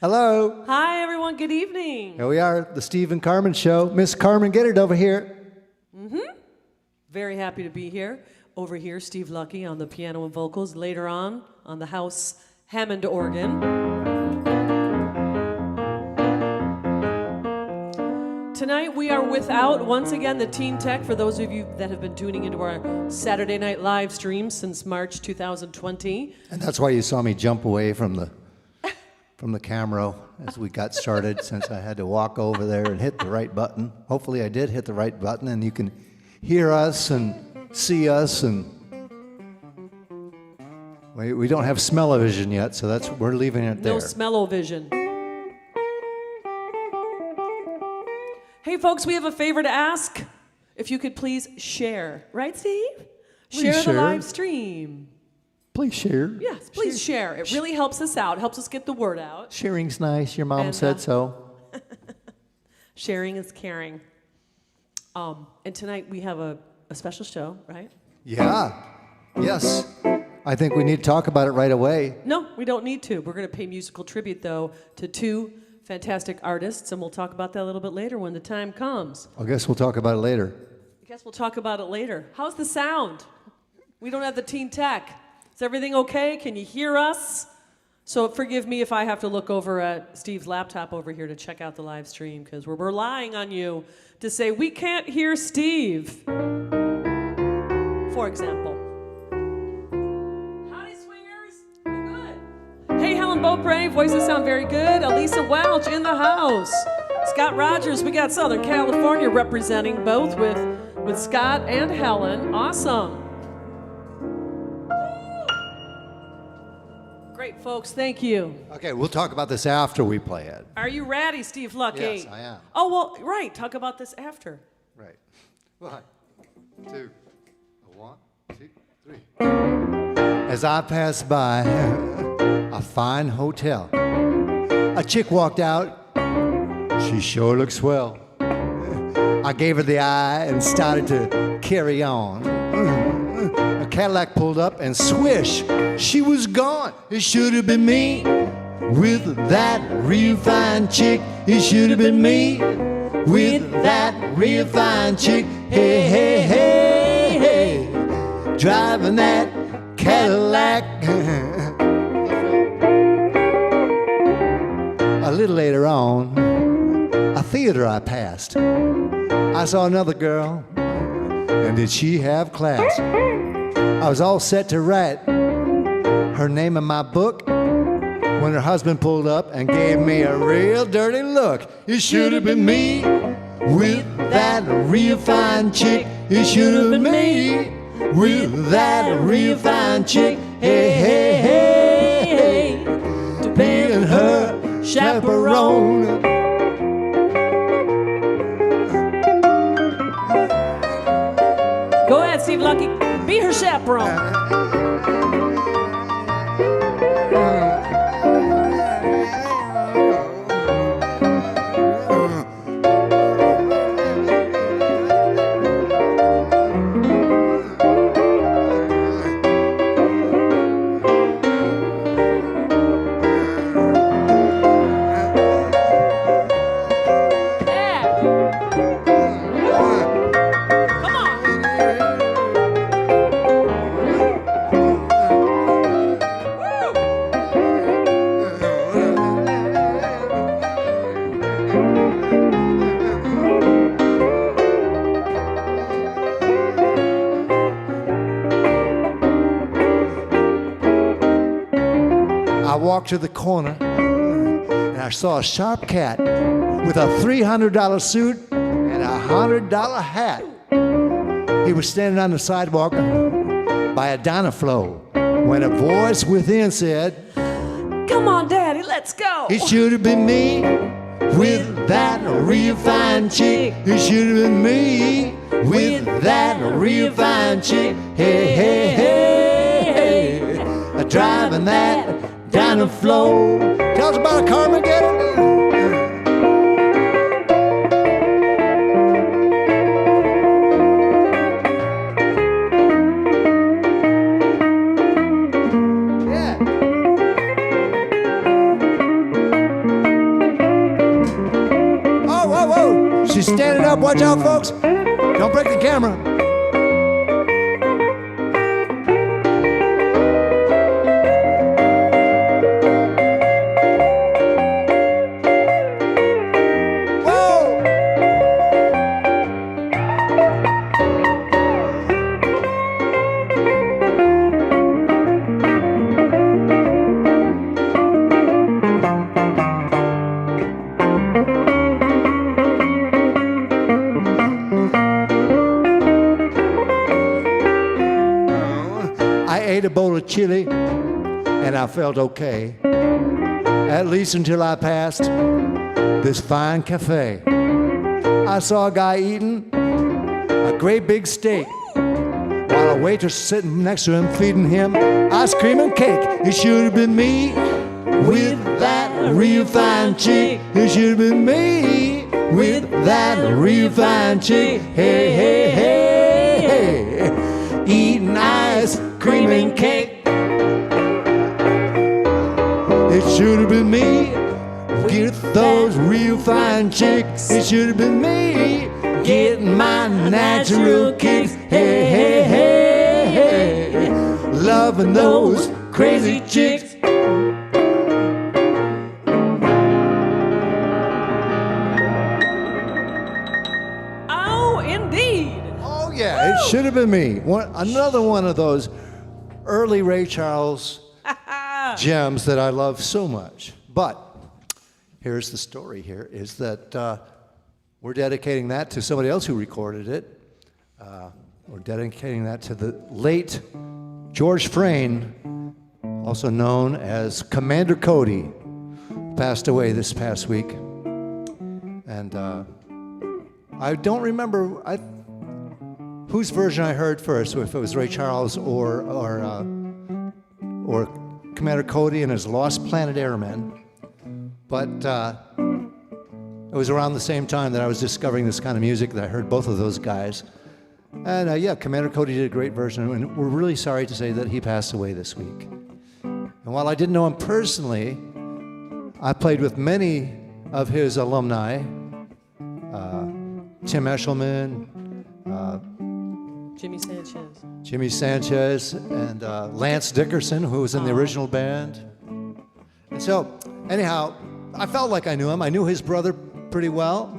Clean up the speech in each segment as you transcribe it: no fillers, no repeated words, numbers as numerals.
Hello. Hi, everyone. Good evening. Here we are, the Steve and Carmen show. Miss Carmen, get it over here. Very happy to be here. Over here, Steve Lucky on the piano and vocals. Later on the house Hammond organ. Tonight we are without, once again, the Teen Tech, for those of you that have been tuning into our Saturday night live stream since March 2020. And that's why you saw me jump away from the camera as we got started, since I had to walk over there and hit the right button. Hopefully I did hit the right button and you can hear us and see us, and we don't have smell-o-vision yet, so we're leaving it there. No smell-o-vision. Hey folks, we have a favor to ask. If you could please share. Right, Steve? Please share the live stream. Please share. Yes, please share. It really helps us out, helps us get the word out. Sharing's nice. Your mom said so. Sharing is caring. And tonight we have a special show, right? Yeah. Yes. I think we need to talk about it right away. No, we don't need to. We're going to pay musical tribute, though, to two fantastic artists, and we'll talk about that a little bit later when the time comes. I guess we'll talk about it later. I guess we'll talk about it later. How's the sound? We don't have the Teen Tech. Is everything okay? Can you hear us? So forgive me if I have to look over at Steve's laptop over here to check out the live stream, because we're relying on you to say, we can't hear Steve, for example. Howdy, swingers. Oh, good. Hey, Helen Beaupre, voices sound very good. Elisa Welch in the house. Scott Rogers, we got Southern California representing both with Scott and Helen. Awesome. Great, folks. Thank you. Okay, we'll talk about this after we play it. Are you ready, Steve Lucky? Yes, I am. Oh, well, right. Talk about this after. Right. 1, 2, 1, 2, 3. As I passed by a fine hotel, a chick walked out. She sure looked swell. I gave her the eye and started to carry on. A Cadillac pulled up and swish, she was gone. It should have been me with that real fine chick. It should have been me with that real fine chick. Hey, hey, hey, hey, driving that Cadillac. A little later on, a theater I passed, I saw another girl, and did she have class? I was all set to write her name in my book when her husband pulled up and gave me a real dirty look. It should have been me with that real fine chick. It should have been me with that real fine chick. Hey, hey, hey, hey, to being her chaperone. Go ahead, Steve Lucky. Be her chaperone. I walked to the corner and I saw a sharp cat with a $300 suit and a $100 hat. He was standing on the sidewalk by a Dynaflow when a voice within said, Come on, Daddy, let's go. it should have been me with that real fine chick. It should have been me with that real fine chick. Hey, hey, hey, hey, driving that Dynaflow. Tell us about it, Carmen, get it? Yeah. watch out, folks. Don't break the camera. I ate a bowl of chili and I felt okay, at least until I passed this fine cafe. I saw a guy eating a great big steak while a waitress sitting next to him feeding him ice cream and cake. It should have been me with that real fine chick. It should have been me with that real fine chick. Hey, hey, hey, hey, eating ice cream and cake. It should have been me with those real fine chicks. It should have been me getting my natural kicks. Hey, hey, hey, hey, loving those crazy chicks. Oh, indeed. Oh, yeah, it should have been me. Another one of those early Ray Charles gems that I love so much. But here's the story here, is that we're dedicating that to somebody else who recorded it. We're dedicating that to the late George Frayne, also known as Commander Cody, passed away this past week. And I don't remember whose version I heard first, if it was Ray Charles or Commander Cody and his Lost Planet Airmen. But it was around the same time that I was discovering this kind of music that I heard both of those guys. And yeah, Commander Cody did a great version, and we're really sorry to say that he passed away this week. And while I didn't know him personally, I played with many of his alumni, Tim Eshelman, Jimmy Sanchez, and Lance Dickerson, who was in the original band. And so, anyhow, I felt like I knew him. I knew his brother pretty well,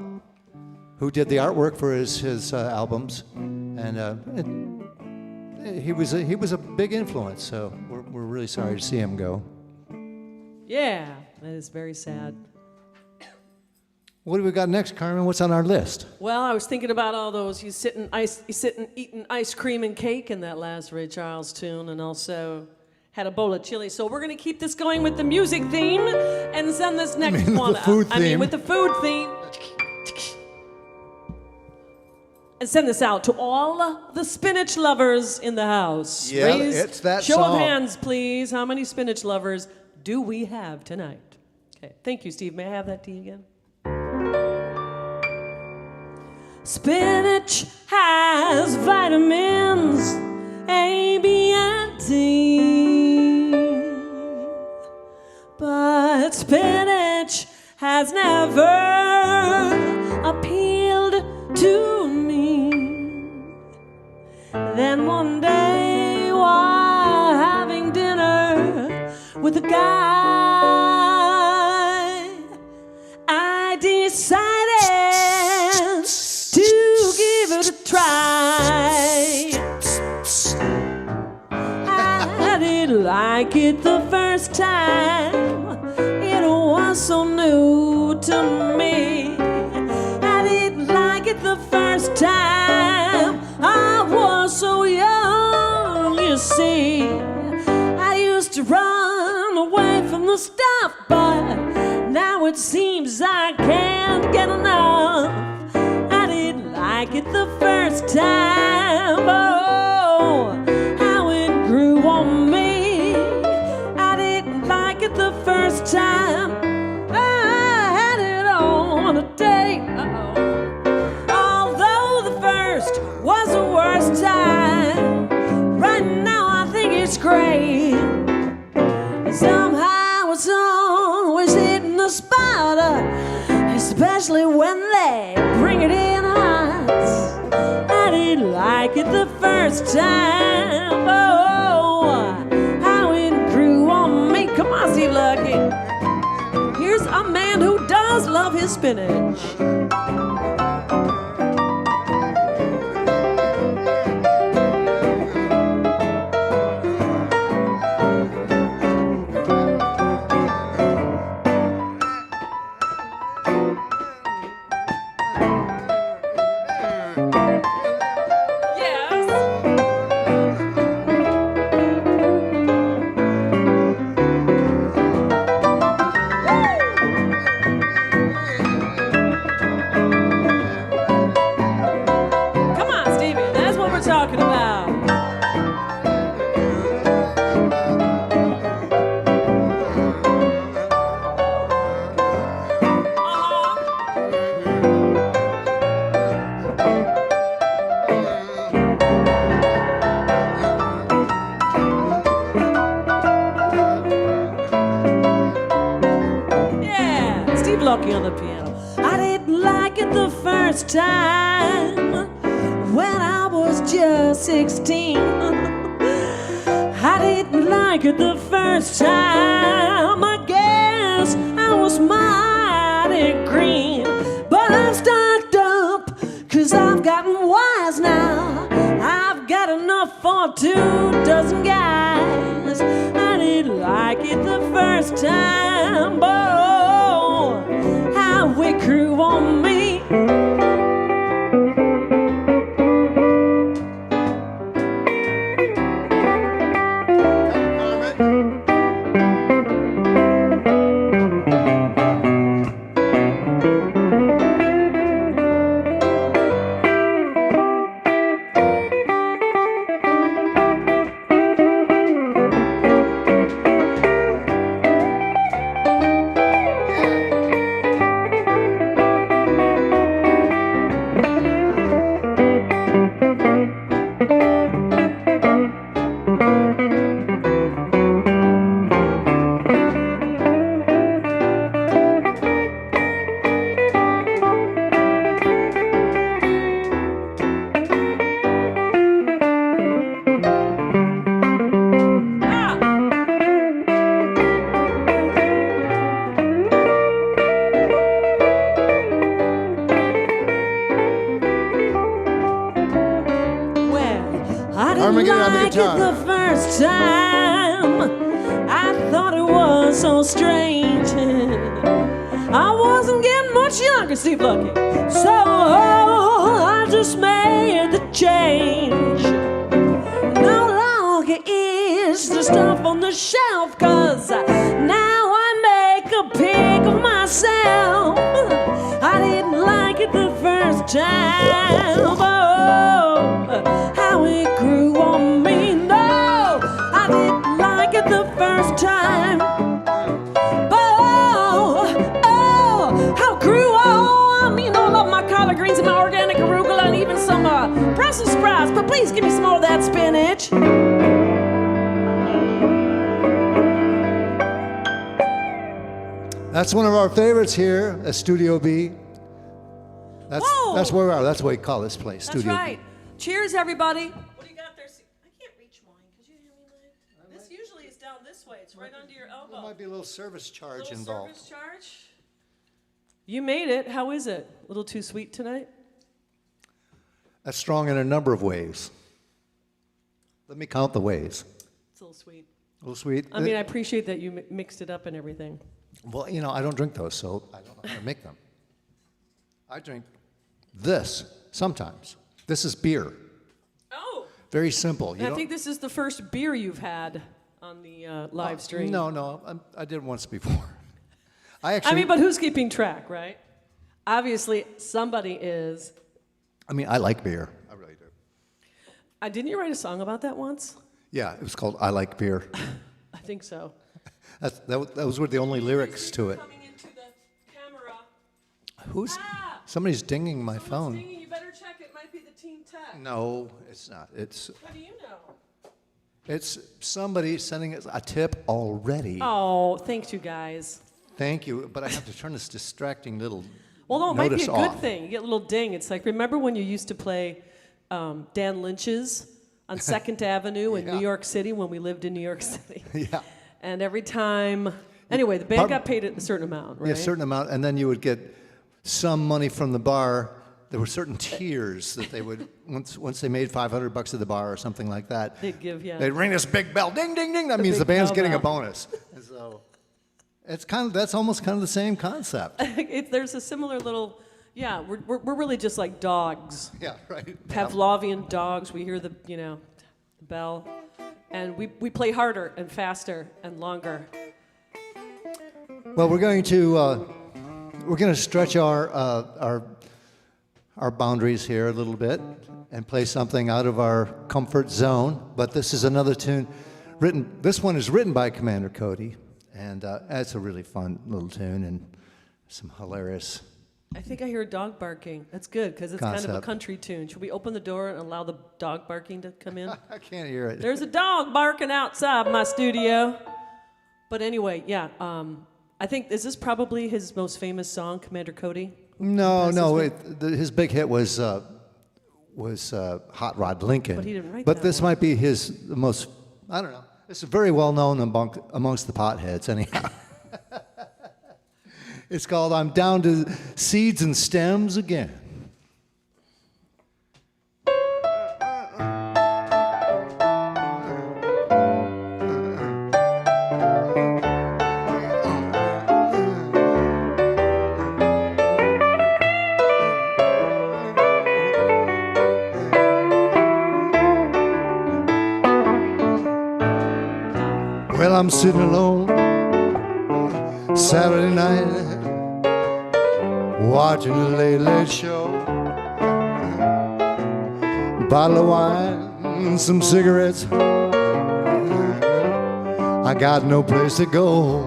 who did the artwork for his albums, and he was a big influence. So we're really sorry to see him go. Yeah, that is very sad. What do we got next, Carmen? What's on our list? Well, I was thinking about all those. You sitting eating ice cream and cake in that last Ray Charles tune, and also had a bowl of chili. So we're going to keep this going with the music theme and send this next one the food out. theme. I mean, with the food theme. And send this out to all the spinach lovers in the house. Yeah, it's that show song. of hands, please. How many spinach lovers do we have tonight? Okay, thank you, Steve. May I have that tea again? Spinach has vitamins A, B, and D, but spinach has never appealed to me. Then one day, while having dinner with a guy, I decided to give it a try. I didn't like it the first time. It was so new to me. I didn't like it the first time. I was so young, you see. I used to run away from the stuff, but now it seems I can't get enough. Like it the first time, oh, how it grew on me. I didn't like it the first time. I had it on a date. Although the first was the worst time, right now I think it's great. Somehow it's always hitting the spot, especially when they bring it in high. first time. Oh, how it grew on me. Come on, Steve Lucky. Here's a man who does love his spinach. On the piano. I didn't like it the first time when I was just 16. I didn't like it the first time. I guess I was mighty green. But I'm stocked up, 'cause I've gotten wise now. I've got enough for 24 guys. I didn't like it the first time, but how it grew on me. Carmen, get it on the guitar. The first time I thought it was so strange. I wasn't getting much younger, Steve Lucky, so I just made the change. No longer is the stuff on the shelf, 'cause now I make a pig of myself. I didn't like it the first time. Oh, how it grew on me. No, I didn't like it the first time. How it grew on me. You know, I love my collard greens and my organic arugula and even some Brussels sprouts. But please give me some more of that spinach. That's one of our favorites here at Studio B. That's where we are. That's what we call this place, That's Studio right. B. Cheers, everybody. What do you got there? I can't reach mine. Could you hand me mine? This usually is down this way. It's right under your elbow. There might be a little service charge involved. Service charge? You made it. How is it? A little too sweet tonight? That's strong in a number of ways. Let me count the ways. It's a little sweet. A little sweet. I mean, I appreciate that you mixed it up and everything. Well, you know, I don't drink those, so I don't know how to make them. I drink this sometimes. This is beer. Oh. Very simple. I think this is the first beer you've had on the live stream. No, I did once before. I mean, but who's keeping track, right? Obviously, somebody is. I mean, I like beer. I really do. Didn't you write a song about that once? Yeah, it was called I Like Beer. I think so. Those were the only lyrics to it. Coming into the camera. Somebody's dinging my phone. Dinging. You better check. It might be the Teen Tech. No, it's not. How do you know? It's somebody sending us a tip already. Oh, thanks, you guys. Thank you, but I have to turn this distracting little Well, no, it might be notice a good off. thing. You get a little ding. It's like, remember when you used to play Dan Lynch's on 2nd Avenue in New York City when we lived in New York City. Yeah. And every time, anyway, the band got paid a certain amount, right? Yeah, a certain amount, and then you would get some money from the bar. There were certain tiers that they would, once they made $500 at the bar or something like that, They'd give, yeah. they'd ring this big bell, ding, ding, ding. That The means the big band's getting a cowbell. bonus. And so that's almost kind of the same concept. There's a similar little, yeah, we're really just like dogs. Yeah, right. Pavlovian dogs. We hear the, bell. And we play harder and faster and longer. Well, we're going to stretch our boundaries here a little bit and play something out of our comfort zone. But this is another tune written. This one is written by Commander Cody, and it's a really fun little tune and some hilarious. I think I hear a dog barking. That's good because it's kind of a Concept. country tune. Should we open the door and allow the dog barking to come in? I can't hear it. There's a dog barking outside my studio. But anyway, yeah. I think is this probably his most famous song, Commander Cody? No. His big hit was Hot Rod Lincoln. But he didn't write But that this one. might be his most. I don't know. It's very well known amongst the potheads, anyhow. It's called "I'm Down to Seeds and Stems Again." Well, I'm sitting alone Saturday night watching the Late Late Show. Bottle of wine, some cigarettes. I got no place to go.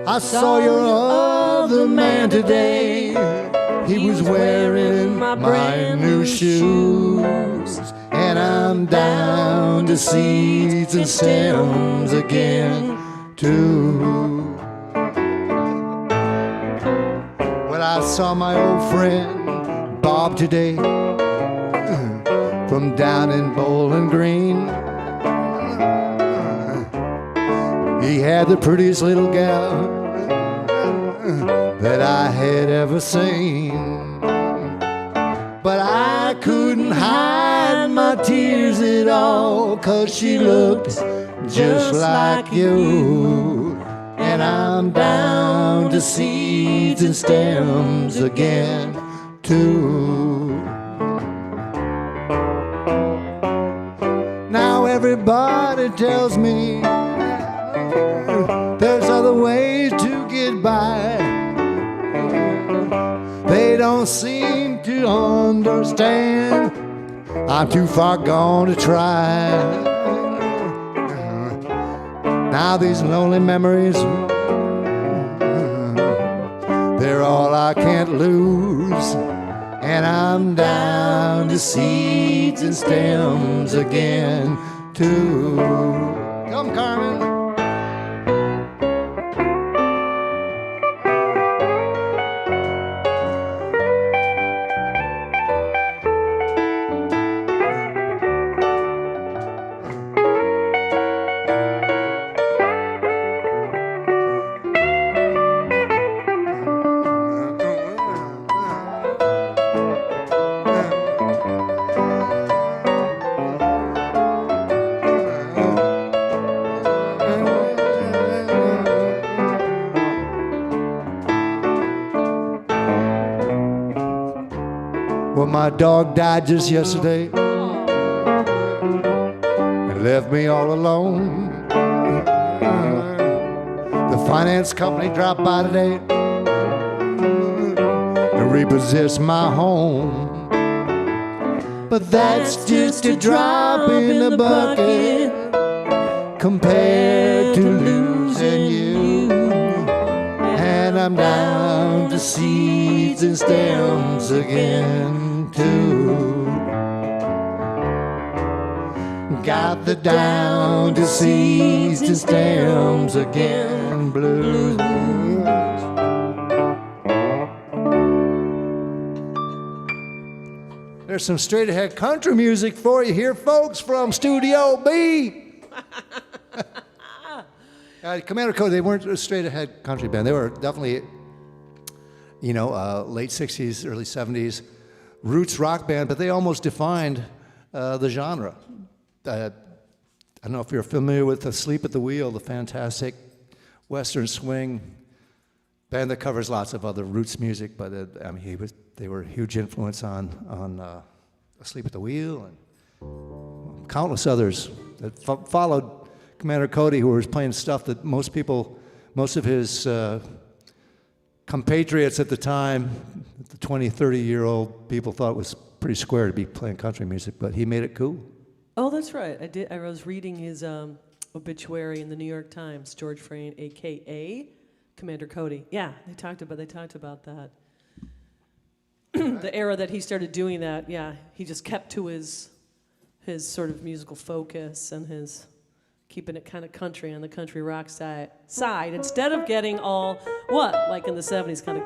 I saw your other man today. He was wearing my brand new shoes. And I'm down to seeds and stems again, too. Well, I saw my old friend Bob today from down in Bowling Green. He had the prettiest little gal that I had ever seen. But I couldn't hide my tears at all, 'cause she looked just like you. And I'm down to seeds and stems again, too. Now everybody tells me there's other ways to get by. They don't seem to understand. I'm too far gone to try. Now these lonely memories, they're all I can't lose. And I'm down to seeds and stems again, too. Come, Carmen. Well, my dog died just yesterday and left me all alone. The finance company dropped by today and repossessed my home. But that's just a drop in the bucket compared to losing you. And I'm down to seeds and stems again, too. Got the down to seeds and stems again blues. There's some straight ahead country music for you here, folks, from Studio B. Commander Cody, they weren't a straight ahead country band. They were definitely, late 60s, early 70s roots rock band, but they almost defined the genre. I don't know if you're familiar with Asleep at the Wheel, the fantastic Western swing band that covers lots of other roots music, but they were a huge influence on Asleep at the Wheel and countless others that followed Commander Cody, who was playing stuff that most of his compatriots at the time, the 20, 30-year-old people thought was pretty square to be playing country music, but he made it cool. Oh, that's right. I was reading his obituary in the New York Times. George Frayne, a.k.a. Commander Cody. Yeah, they talked about that. The era that he started doing that, yeah, he just kept to his sort of musical focus and his keeping it kind of country on the country rock side instead of getting all, like in the 70s, kind of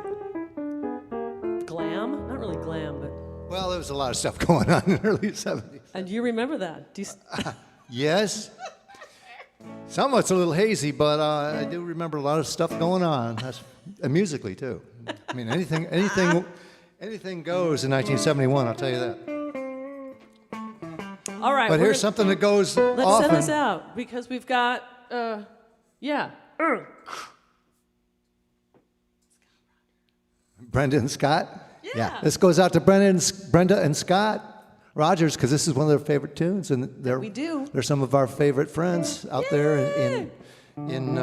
glam? Not really glam, but... Well, there was a lot of stuff going on in the early 70s. And you remember that? Yes. Some of it's a little hazy, but I do remember a lot of stuff going on, and musically too. I mean, anything goes in 1971. I'll tell you that. All right. But here's something that goes let's often. send this out because we've got, Brenda and Scott. Yeah. This goes out to Brenda and Scott Rogers, because this is one of their favorite tunes, and we do. They're some of our favorite friends out there in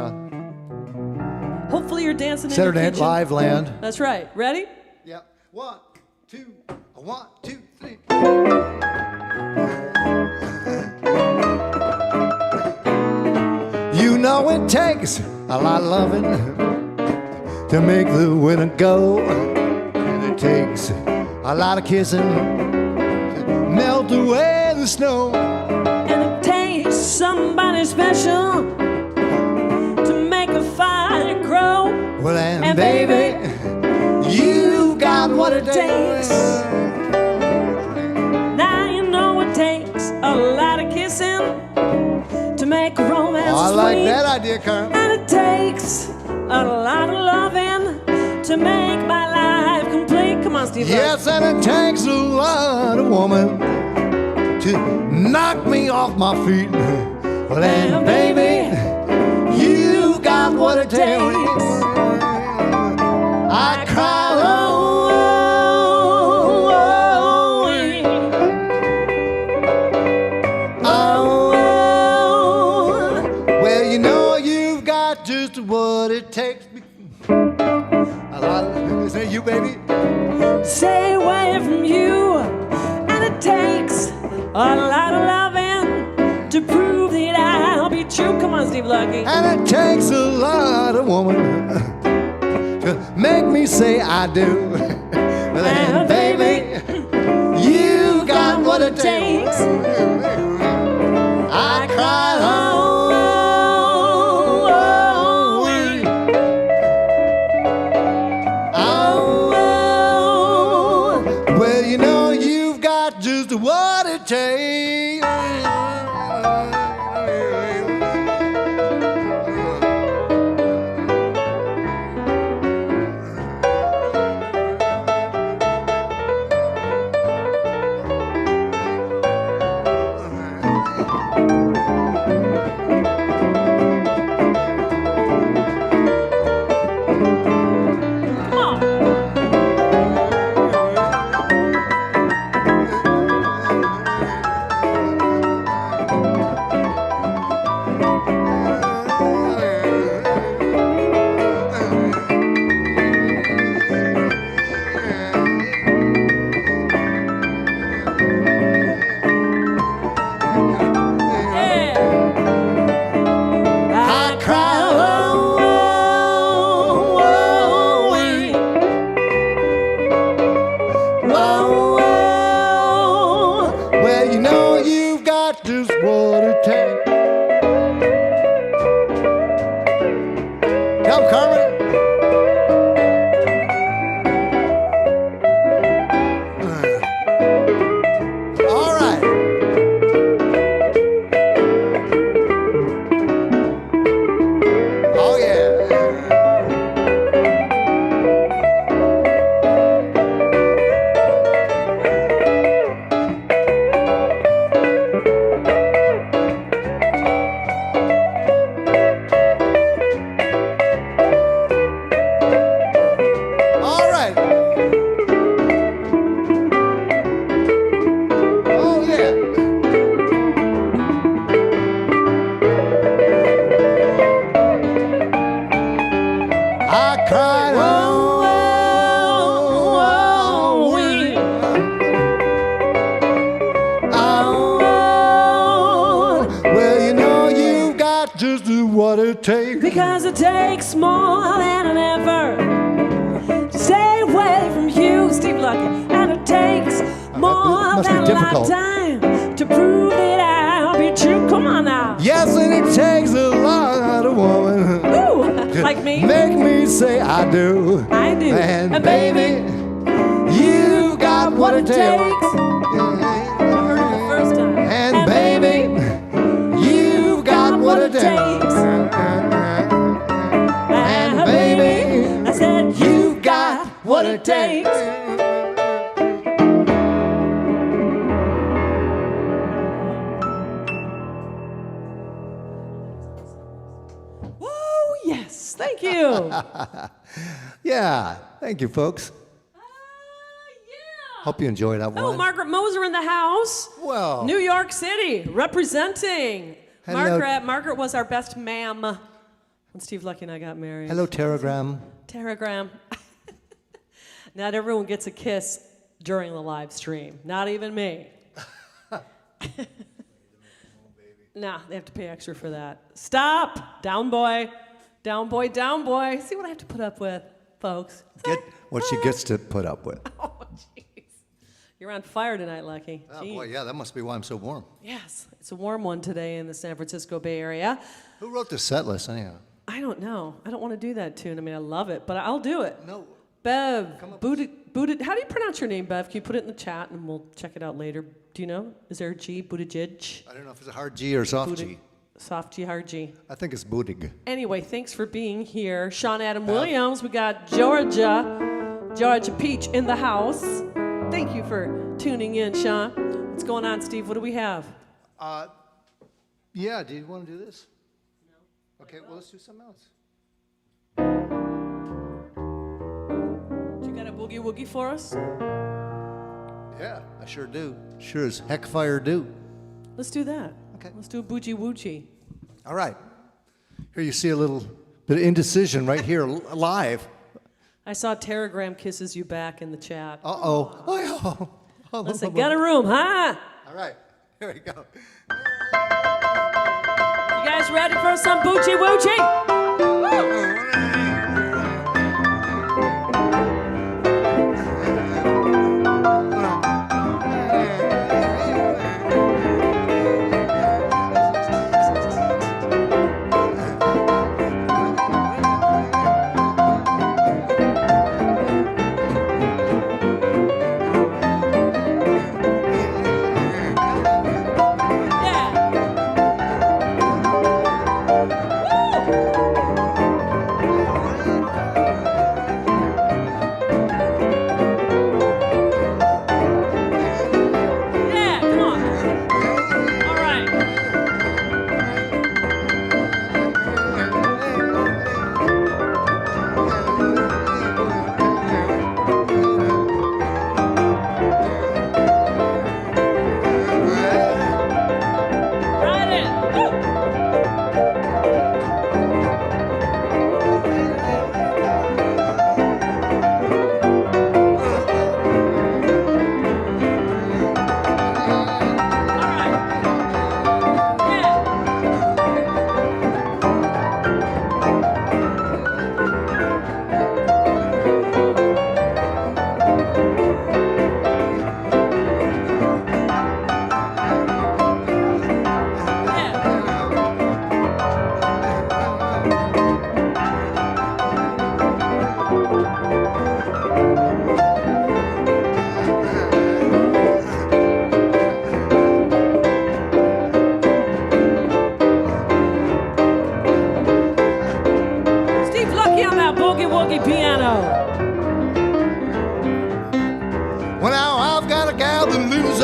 hopefully you're dancing Saturday in your Night kitchen. Live land. That's right. Ready? Yeah. 1, 2, 1, 2, 3. You know it takes a lot of loving to make the winter go, and it takes a lot of kissing to melt away the snow. And it takes somebody special to make a fire grow. Well, and baby, you've got what it takes. Now you know it takes a lot of kissing to make a romance Oh, I sweet. like that idea, Carmen. And it takes a lot of loving to make my life complete. Come on, Steve. Yes, and it takes a lot of woman to knock me off my feet. Well, and baby, you got what it takes. I cried, oh, oh, oh, oh. Well, you know you've got just what it takes. A lot of, is that you, baby? Stay away from you, and it takes a lot of loving to prove that I'll be true. Come on, Steve Lucky. And it takes a lot of woman to make me say I do. Well, and baby, you got what it takes. I cried, oh, oh, oh, oh. Well, you know you've got just what it takes. Come, Carmen. what it takes. Because it takes more than an effort to stay away from you, Steve Lucky. And it takes more must be than a difficult. lifetime to prove that I'll be true. Come on now. Yes, and it takes a lot of woman. Ooh, like me. Make me say I do. I do. And baby, you got what it takes. I heard it the first time. And baby, you got what it takes. And baby, I said you got what it takes. Whoa, yes, thank you. Yeah, thank you, folks. Yeah. Hope you enjoyed that one. Oh, Margaret Moser in the house. Well. New York City, representing. Hello. Margaret was our best ma'am when Steve Lucky and I got married. Hello, Telegram. Telegram. Not everyone gets a kiss during the live stream. Not even me. Nah, they have to pay extra for that. Stop! Down boy. Down boy, down boy. See what I have to put up with, folks. Get what she gets to put up with. Oh, jeez. You're on fire tonight, Lucky. Oh, Jeez. boy, yeah, that must be why I'm so warm. Yes, it's a warm one today in the San Francisco Bay Area. Who wrote the set list, anyhow? I don't know. I don't want to do that tune. I mean, I love it, but I'll do it. No. Bev, Booted. How do you pronounce your name, Bev? Can you put it in the chat and we'll check it out later? Do you know? Is there a G? Buttigieg? I don't know if it's a hard G or soft G. Soft G, hard G. I think it's Bootig. Anyway, thanks for being here. Sean Adam Williams. We got Georgia Peach in the house. Thank you for tuning in, Sean. What's going on, Steve? What do we have? Yeah, do you want to do this? No. Okay, well, let's do something else. You got a boogie woogie for us? Yeah, I sure do. Sure as heck fire do. Let's do that. Okay. Let's do a boogie woogie. All right. Here you see a little bit of indecision right here live. I saw Telegram kisses you back in the chat. Uh-oh. Listen, get a room, huh? All right, here we go. You guys ready for some boogie woogie?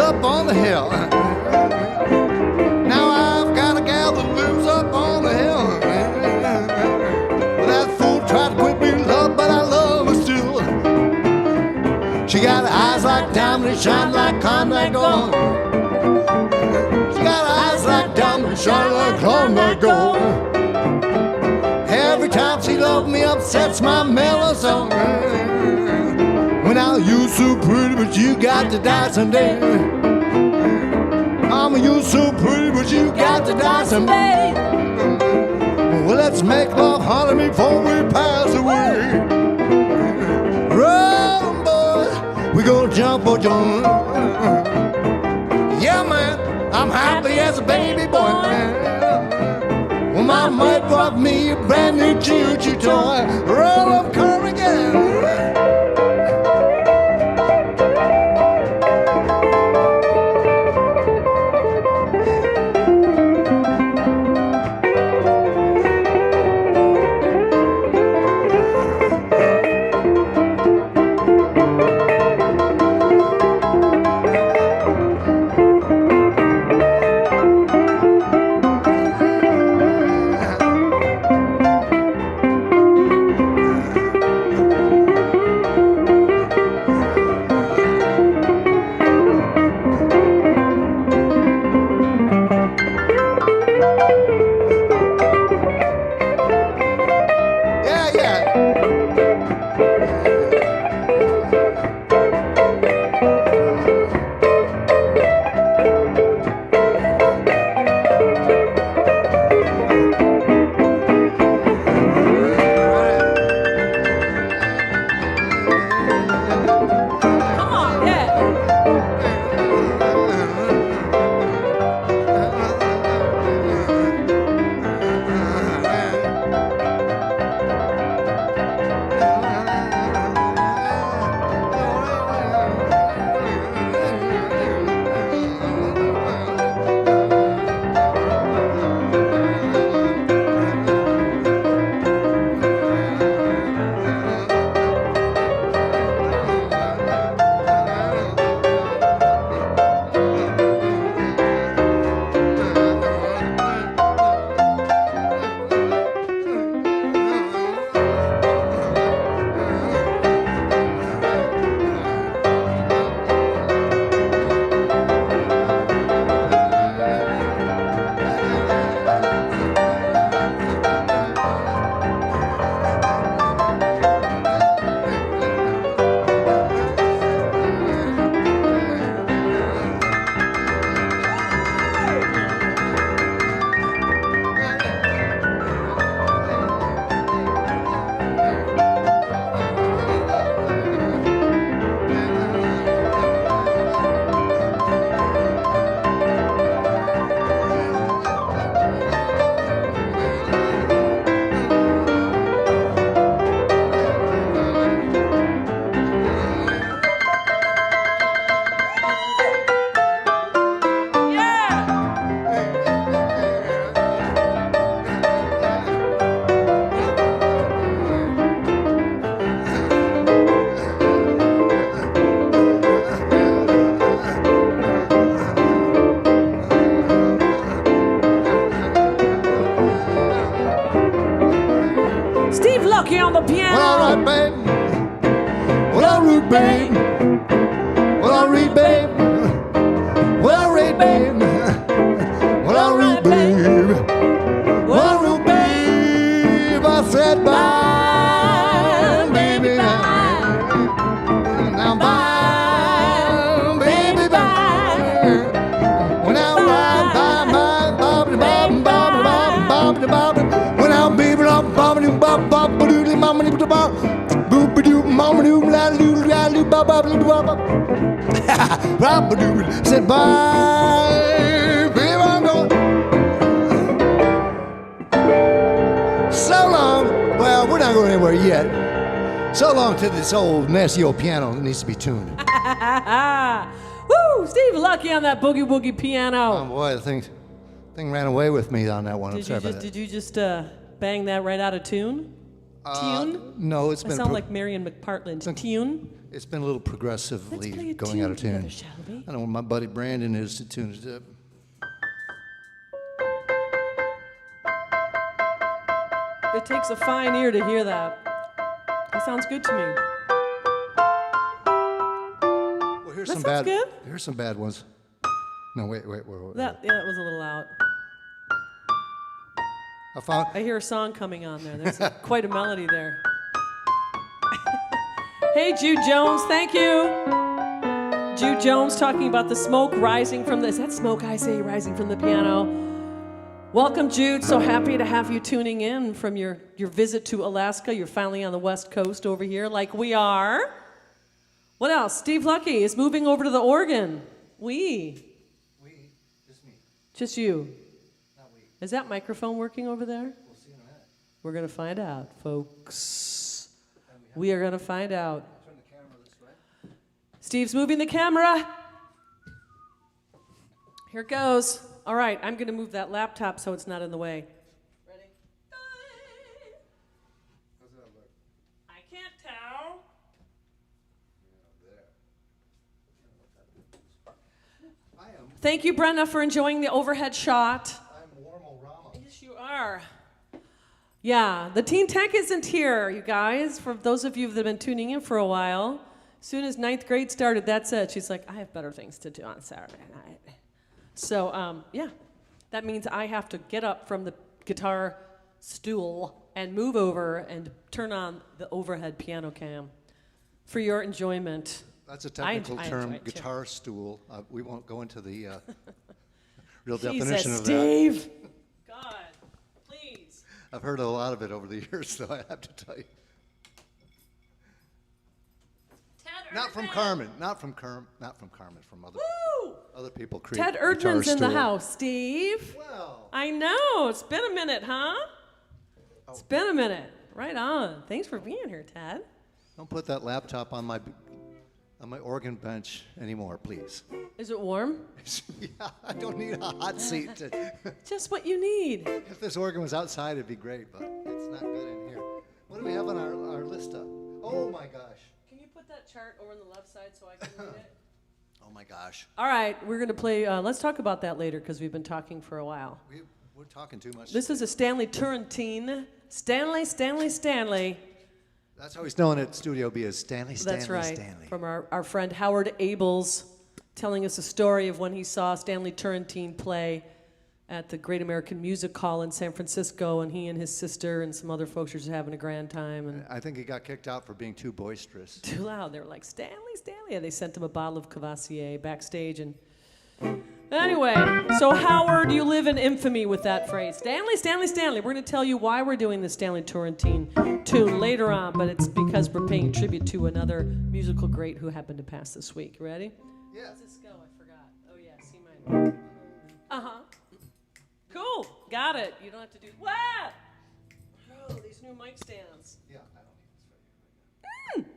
up on the hill. Now I've got a gal that lives up on the hill. Well, that fool tried to quit me love, but I love her still. She got eyes like diamonds, shine like Conrad gold. She got eyes like diamonds, shine like Conrad gold. Every time she loved me, upsets my mellow soul. Well, now you so pretty, but you got to die someday. Mama, you so pretty, but you got to die someday. Let's make love, honey, before we pass away. Run, boys, we gonna jump for joy. Yeah, man, I'm happy as a baby boy. Well, my might brought me a brand new choo-choo toy. Roll up, Carmen again. Woogie on the piano. Well, all right, babe. Well, I'll read, babe. Well, I'll read, babe. Well, I'll read, babe. Well, I'll read, babe. Well, I'll read, babe. I said bye, baby, bye. Now bye, baby, bye. When I ride by my bobbity bob, bobbity bob, bobbity bob. When I'm baby, I'm bobbity bob, bob, doodly, mamma, boop, boop, doo, mamma, doo, la, doo, la, doo, bob, bob, doo, bob, bob. Said bye, baby, I'm going. So long. Well, we're not going anywhere yet. So long to this old nasty old piano that needs to be tuned. Woo! Steve Lucky on that boogie woogie piano. Oh boy, the thing ran away with me on that one. I'm sorry about that. Did you just bang that right out of tune? Tune? No, it's I been. sound like Marion McPartland. Tune? It's been a little progressively Let's play a going tune out of tune. together, shall we? I know what my buddy Brandon is to tune it up. It takes a fine ear to hear that. That sounds good to me. Well, here's That some sounds bad. good. Here's some bad ones. No, wait. That was a little out. I found. I hear a song coming on there. There's quite a melody there. Hey, Jude Jones, thank you. Jude Jones talking about the smoke rising from the, is that smoke I say rising from the piano? Welcome, Jude. So happy to have you tuning in from your visit to Alaska. You're finally on the West Coast over here, like we are. What else? Steve Lucky is moving over to the organ. We, just me. Just you. Not we. Is that microphone working over there? We'll see in a minute. We're going to find out, folks. We are going to find out. Turn the camera this way. Steve's moving the camera. Here it goes. All right, I'm going to move that laptop so it's not in the way. Ready? How's that look? I can't tell. I am. Thank you, Brenda, for enjoying the overhead shot. I'm Warmo-Rama. Yes, you are. Yeah, the Teen Tech isn't here, you guys. For those of you that have been tuning in for a while, as soon as 9th grade started, that's it. She's like, I have better things to do on Saturday night. So, yeah, that means I have to get up from the guitar stool and move over and turn on the overhead piano cam for your enjoyment. That's a technical I term, enjoy it too. guitar stool. We won't go into the real Jesus, definition of that. Steve. God, please. I've heard a lot of it over the years, so I have to tell you. Not from Carmen, from other people create Ted guitar Erdman's in the stool. house, Steve. Well, I know. It's been a minute, huh? It's been a minute. Right on. Thanks for being here, Ted. don't put that laptop on my organ bench anymore, please. Is it warm? Yeah, I don't need a hot seat. Just what you need. If this organ was outside, it'd be great, but it's not good in here. What do we have on our list up? Oh my gosh. Can you put that chart over on the left side so I can read it? Oh my gosh. All right, we're going to play. Let's talk about that later because we've been talking for a while. We're talking too much. This is a Stanley Turrentine. Stanley. That's how he's known at Studio B as Stanley. That's right. Stanley. From our friend Howard Abels telling us a story of when he saw Stanley Turrentine play at the Great American Music Hall in San Francisco, and he and his sister and some other folks were just having a grand time. And I think he got kicked out for being too boisterous. too loud. They were like, Stanley. And they sent him a bottle of Cavassier backstage. And anyway, so Howard, you live in infamy with that phrase. Stanley. We're going to tell you why we're doing the Stanley Turrentine tune later on, but it's because we're paying tribute to another musical great who happened to pass this week. You ready? Yeah. How's this go? I forgot. Oh, yeah, C minor. Uh-huh. Cool. Got it. You don't have to do... What? Oh, these new mic stands. Yeah, I don't need this right here.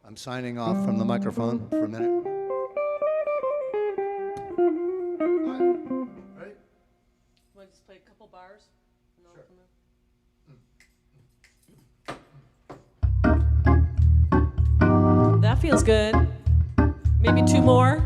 I'm signing off from the microphone for a minute. All right. Ready? Want to just play a couple bars? And I'll come in? That feels good. Maybe two more.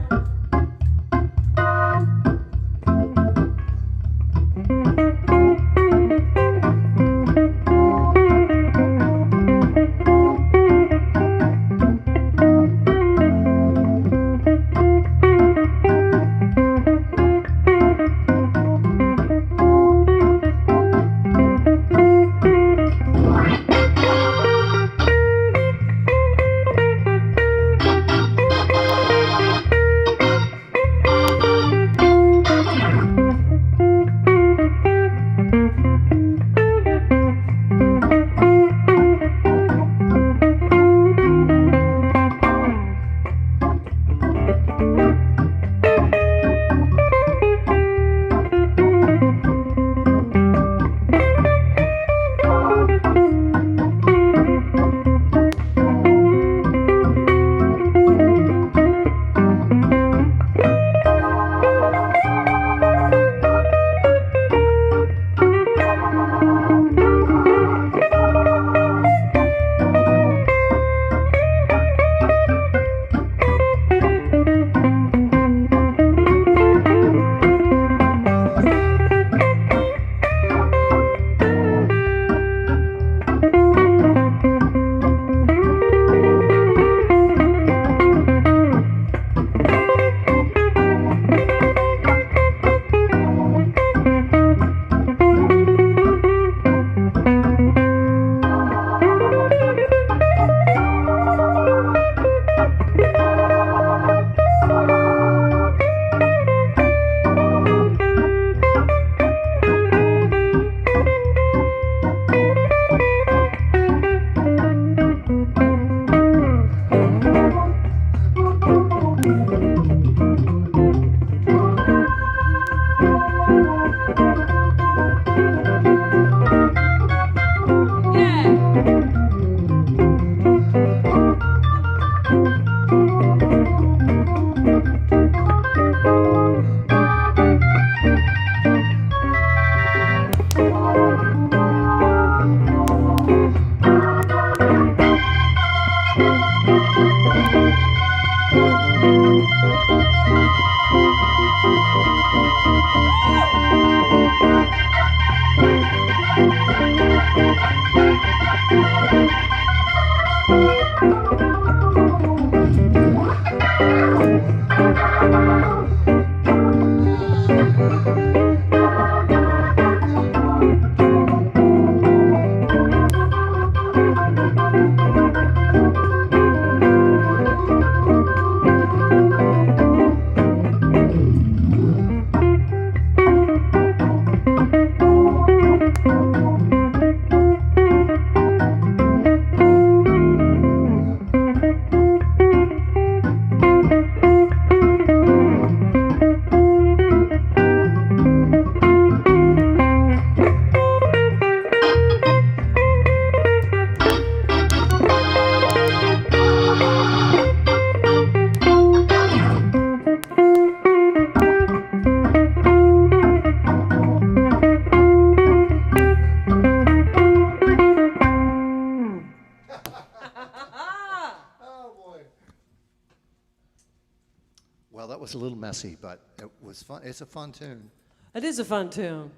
Well, that was a little messy, but it was fun. It's a fun tune. It is a fun tune.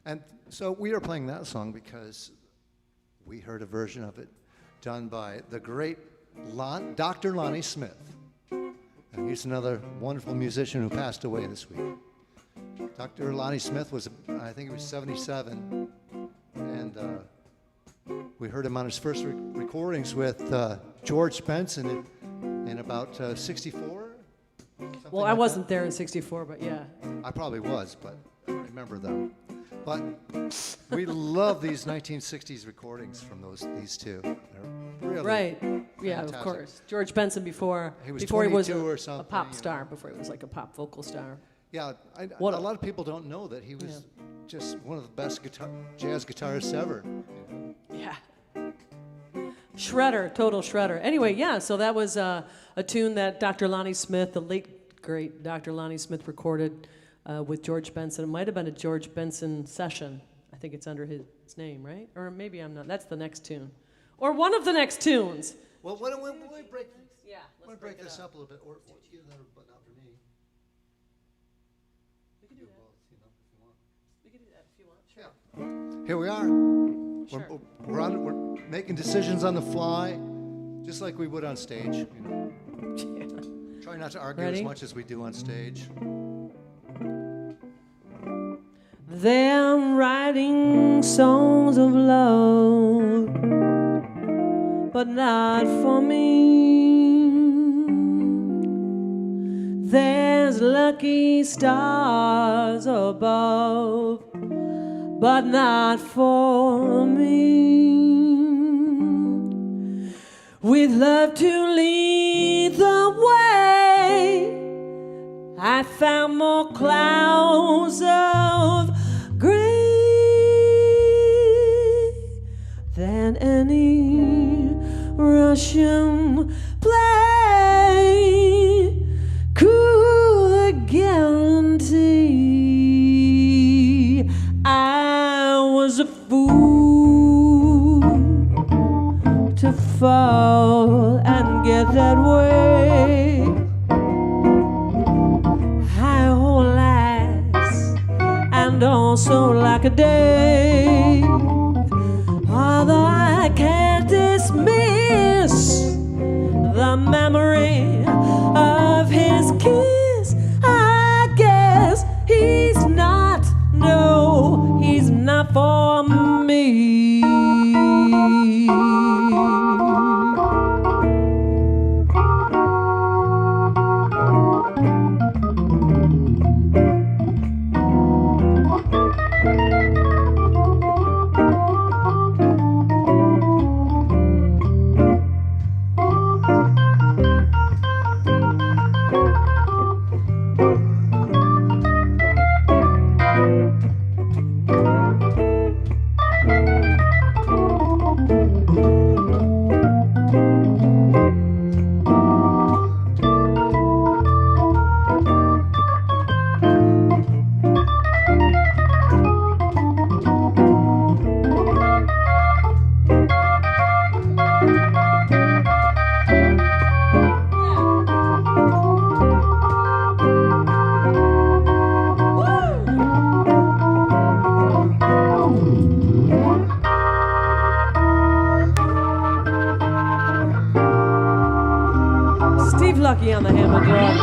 And so we are playing that song because we heard a version of it done by the great Dr. Lonnie Smith. And he's another wonderful musician who passed away this week. Dr. Lonnie Smith was, I think he was 77. And we heard him on his first recordings with George Benson in about 64. Well, I wasn't there in 64, but yeah. I probably was, but I don't remember them. But we love these 1960s recordings from these two. They're really right. Yeah, fantastic. of course. George Benson before he was a something, pop star, before he was like a pop vocal star. Yeah, a lot of people don't know that he was just one of the best jazz guitarists ever. Yeah. Shredder, total shredder. Anyway, yeah, so that was a tune that Dr. Lonnie Smith, the late, great Dr. Lonnie Smith, recorded with George Benson. It might have been a George Benson session. I think it's under his name, right? Or maybe I'm not. That's the next tune. Or one of the next tunes. Well, why don't we break, let's break this up a little bit, or give that a button out for me. We can do that. Both, if you want. We can do that if you want. Sure. Yeah. Here we are. Sure. We're making decisions on the fly, just like we would on stage. Yeah. Try not to argue Ready? as much as we do on stage. They're writing songs of love, but not for me. There's lucky stars above, but not for me. With love to lead the way, I found more clouds of gray than any Russian play could guarantee. I was a fool to fall and get that way. I hold lies and also like a day. Although I can't dismiss the memory of his kiss, I guess he's not, no, he's not for me. Steve Lucky on the Hammond drum.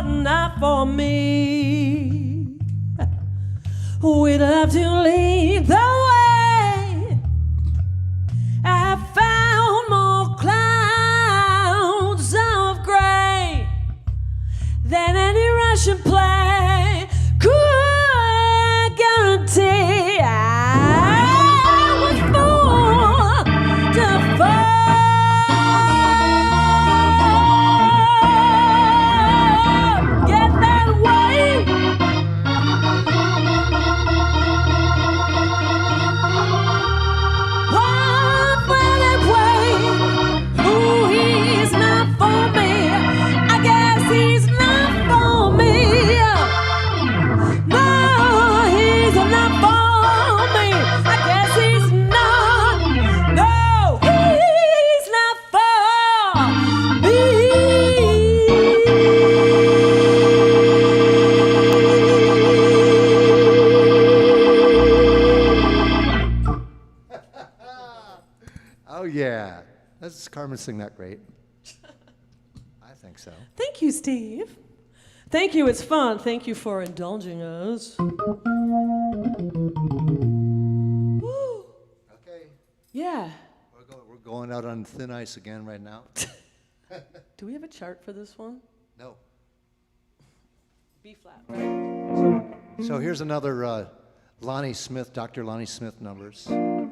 but not for me. We'd have to lead the way. I found more clouds of gray than any Russian play could guarantee. I was born to fall. Get that way. One funny way. Ooh, he's not for me. I guess he's not for me. No, he's not for me. I guess he's not. No, he's not for me. Oh, yeah. Does Carmen sing that great? I think so. Thank you, Steve. Thank you, it's fun. Thank you for indulging us. Woo. Okay. Yeah. We're going out on thin ice again right now. Do we have a chart for this one? No. B flat, right? So here's another Lonnie Smith, Dr. Lonnie Smith numbers. Let me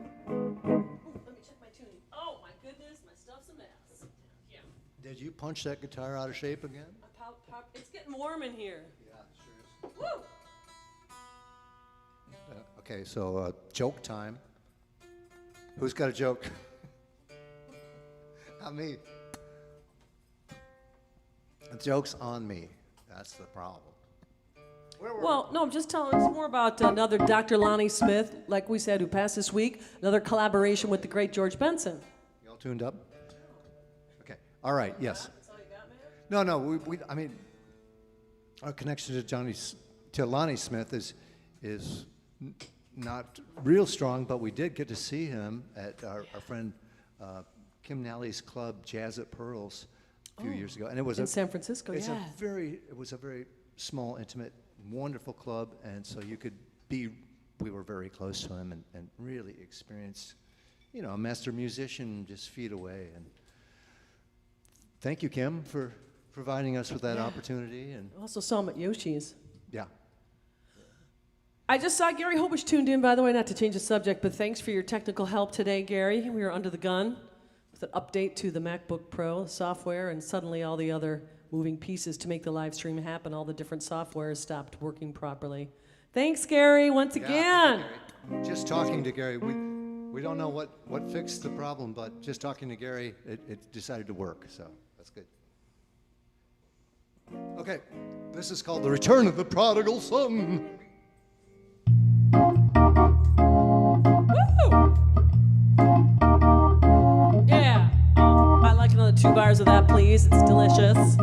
check my tuning. Oh my goodness, my stuff's a mess. Yeah. Did you punch that guitar out of shape again? It's getting warm in here. Yeah, sure is. Woo! Okay, so joke time. Who's got a joke? Not me. The joke's on me. That's the problem. Well, no, I'm just telling. It's more about another Dr. Lonnie Smith, like we said, who passed this week. Another collaboration with the great George Benson. You all tuned up? Okay. All right. Yes. That's all you got, man? No. I mean, our connection to Lonnie Smith is not real strong, but we did get to see him at our friend Kim Nally's club, Jazz at Pearls, a few years ago, and it was In San Francisco, it yeah. was a very small, intimate, wonderful club, and so we were very close to him and really experienced, a master musician just feet away. And thank you, Kim, for providing us with that opportunity. And I also saw him at Yoshi's. yeah. I just saw Gary Hobish tuned in, by the way, not to change the subject, but thanks for your technical help today, Gary. We were under the gun with an update to the MacBook Pro software, and suddenly all the other moving pieces to make the live stream happen, all the different softwares stopped working properly. Thanks, Gary, once again. Yeah, Gary. Just talking to Gary, we don't know what fixed the problem, but just talking to Gary, it decided to work, so that's good. Okay, this is called The Return of the Prodigal Son. Woo! Yeah. I'd like another 2 bars of that, please. It's delicious.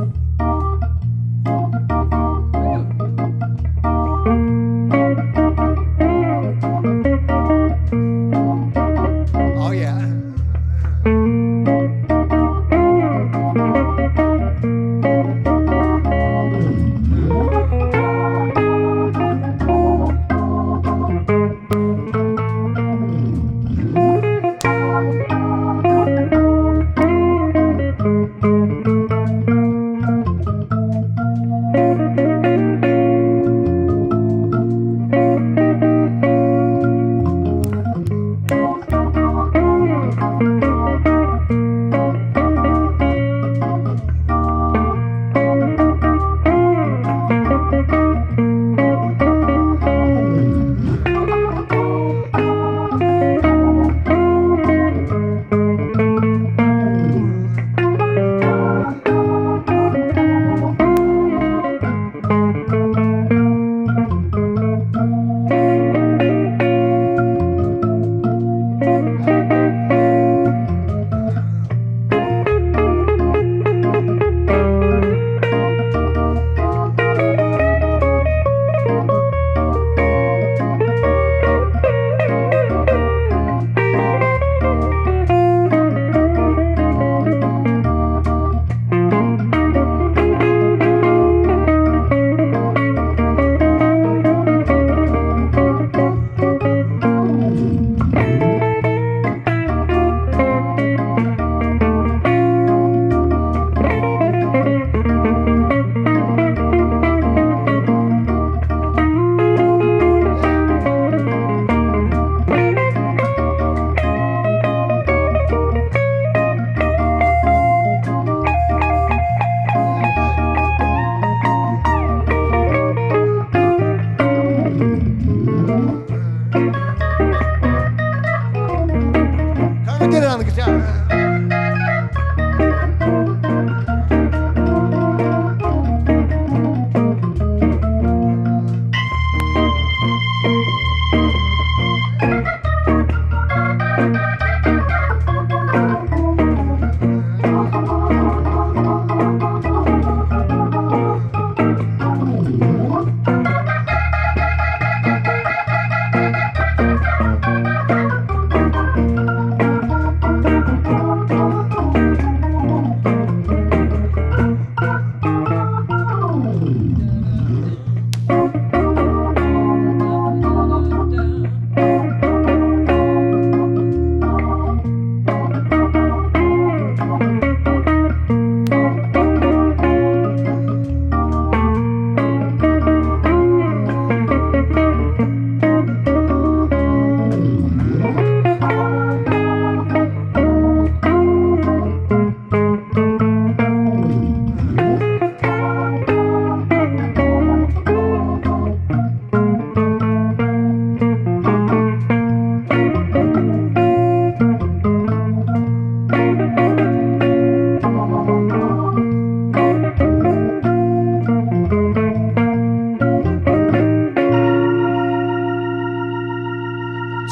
Oh, yeah.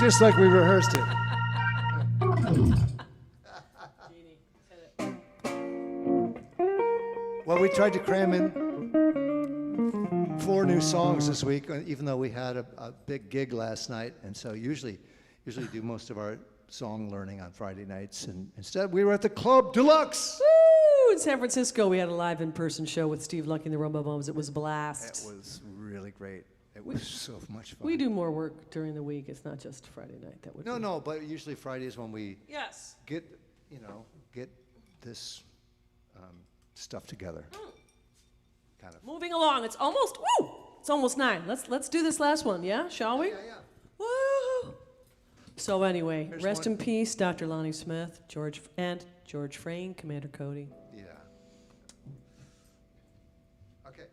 just like we rehearsed it. Well, we tried to cram in 4 new songs this week, even though we had a big gig last night, and so usually do most of our song learning on Friday nights, and instead we were at the Club Deluxe. Woo! In San Francisco, we had a live in-person show with Steve Lucky and the Rumba Bums. It was a blast. It was really great. It was so much fun. We do more work during the week. It's not just Friday night. That would be. No, but usually Friday is when we Yes. get this stuff together. Kind of. Moving along. It's almost 9. Let's do this last one, yeah? Shall we? Yeah. Woo! So anyway, Here's rest one. in peace, Dr. Lonnie Smith, George Frayne, Commander Cody. Yeah. Okay.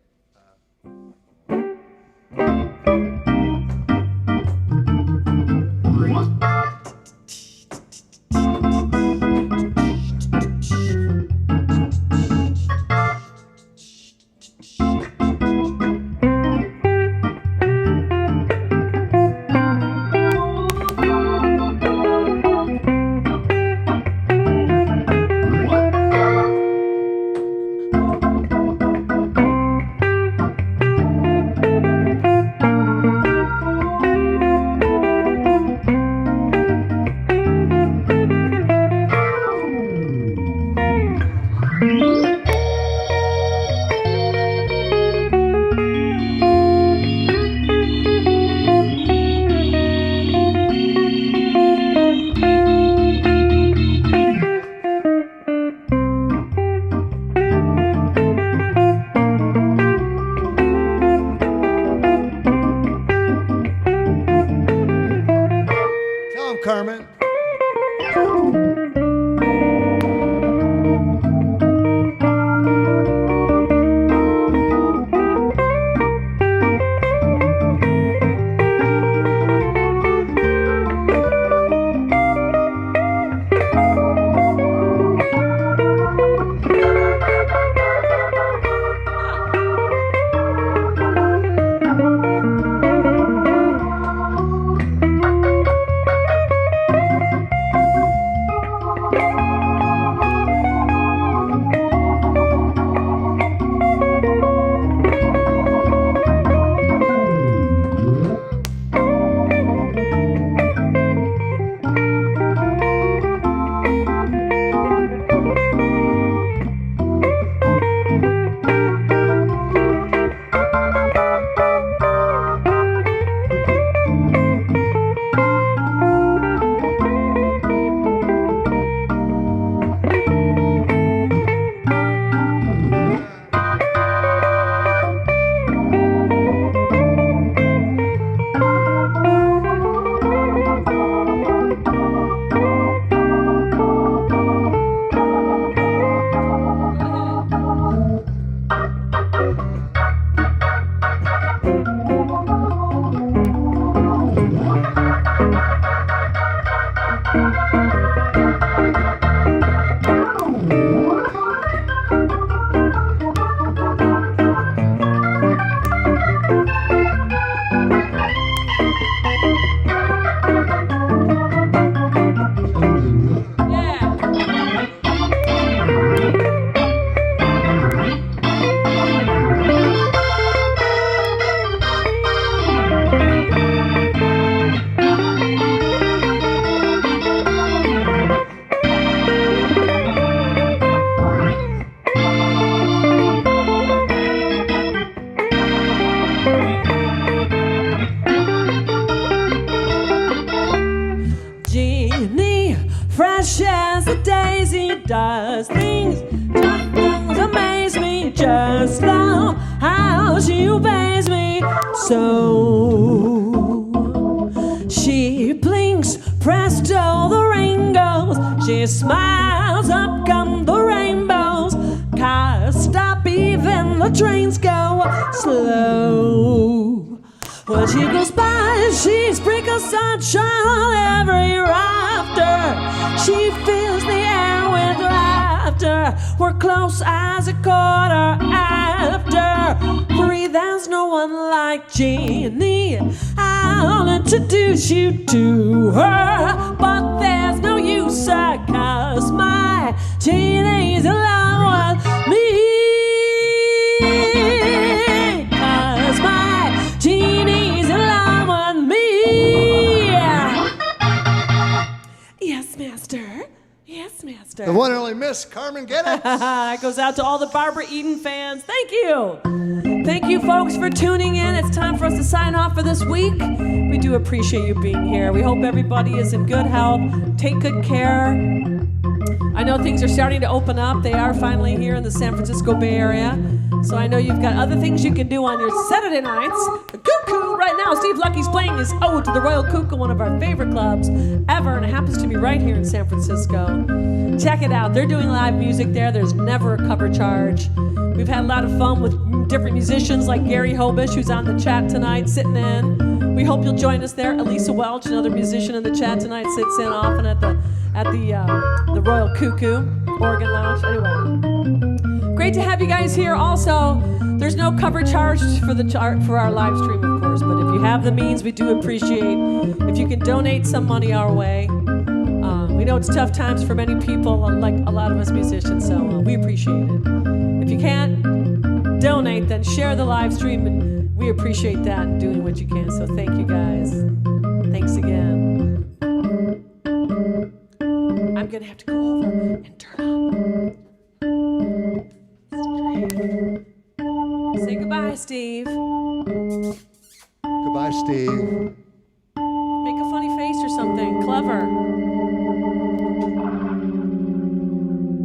Tell him, Carmen. fresh as a daisy, does things just amaze me. Just love how she obeys me. So she blinks, presto, the rain goes. She smiles, up come the rainbows. Cars stop, even the trains go slow. When she goes by, she sprinkles sunshine on every rafter. She fills the air with laughter. We're close as a quarter after. Breathe there's no one like Jeannie. I'll introduce you to her, but there's no use, sir, 'cause my Jeannie's in love with me. 'Cause my Jeannie's in love with me. Yes, master. Yes, master. The one and only Miss Carmen, get it? It goes out to all the Barbara Eden fans. Thank you. Thank you, folks, for tuning in. It's time for us to sign off for this week. We do appreciate you being here. We hope everybody is in good health. Take good care. I know things are starting to open up. They are finally here in the San Francisco Bay Area. So I know you've got other things you can do on your Saturday nights. The Cuckoo right now. Steve Lucky's playing his Ode to the Royal Cuckoo, one of our favorite clubs ever, and it happens to be right here in San Francisco. Check it out. They're doing live music there. There's never a cover charge. We've had a lot of fun with different musicians like Gary Hobish, who's on the chat tonight, sitting in. We hope you'll join us there. Elisa Welch, another musician in the chat tonight, sits in often at the Royal Cuckoo Organ Lounge. Anyway, great to have you guys here. Also, there's no cover charge for our live stream, of course, but if you have the means, we do appreciate if you can donate some money our way. We know it's tough times for many people, like a lot of us musicians, so we appreciate it. If you can't donate, then share the live stream, and we appreciate that and doing what you can. So thank you guys. Thanks again. I'm gonna have to go over and turn on. Say goodbye, Steve. Goodbye, Steve. Make a funny face or something clever.